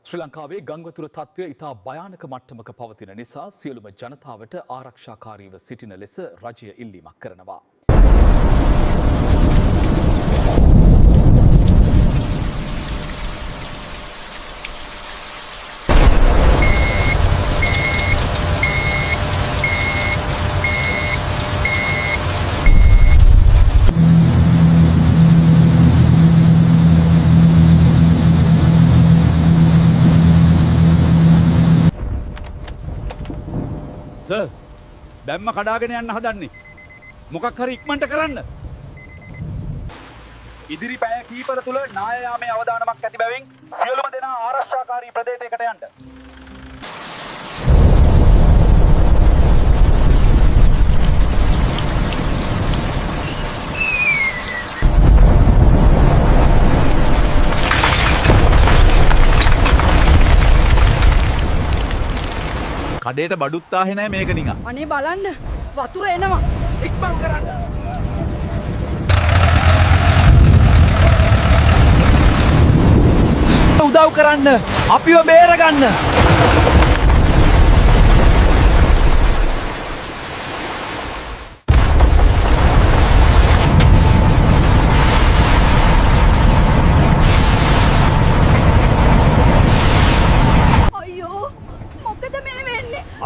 ශ්‍රී ලංකාවේ ගංවතුර තත්ත්වය ඉතා භයානක මට්ටමක පවතින නිසා සියලුම ජනතාවට ආරක්ෂාකාරීව සිටින ලෙස රජය ඉල්ලීමක් කරනවා. සර් බැම්ම කඩාගෙන යන්න හදන්නේ. මොකක් හරි ඉක්මනට කරන්න. ඉදිරි පැය කීපක තුල නාය යාමේ අවදානමක් ඇති බැවින් සියලුම දෙනා ආරක්ෂාකාරී ප්‍රදේශයකට යන්න. කඩේට බඩුත් ආවේ නැහැ මේක නිකන්. අනේ බලන්න වතුර එනවා. ඉක්මන් කරන්න. උදව් කරන්න. අපිව බේරගන්න.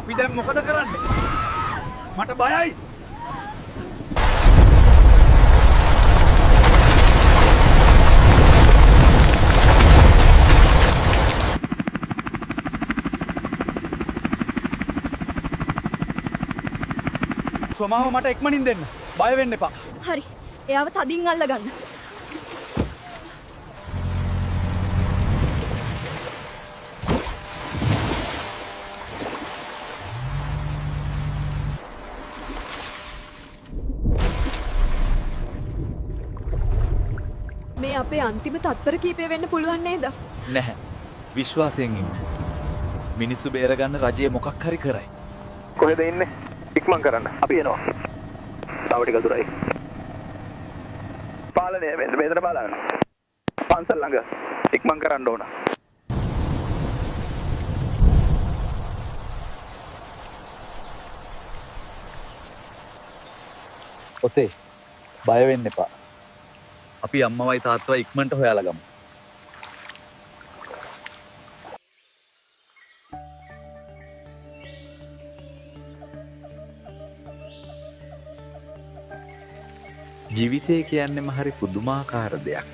අපි දැන් මොකද කරන්නේ? මට බයයි. සෝමාව මට ඉක්මනින් දෙන්න. බය වෙන්න එපා. හරි. එයාව තදින් අල්ලගන්න. මේ අපේ අන්තිම තත්පර කීපය වෙන්න පුළුවන් නේද? නැහැ. විශ්වාසයෙන් ඉන්න. මිනිස්සු බේරගන්න රජය මොකක් හරි කරයි. කොහෙද ඉන්නේ? ඉක්මන් කරන්න. අපි එනවා. තව ටික දුරයි. පාලනය මෙතන බලන්න. පන්සල් ළඟ ඉක්මන් කරන්න ඕන. ඔතේ බය වෙන්න එපා. අපි අම්මවයි තාත්තවයි ඉක්මනට හොයාලා ගමු. ජීවිතය කියන්නේම හරි පුදුමාකාර දෙයක්.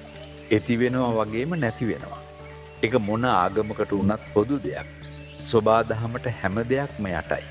ඇති වෙනවා වගේම නැති වෙනවා. ඒක මොන ආගමකට වුණත් පොදු දෙයක්. සබාදහමට හැම දෙයක්ම යටයි.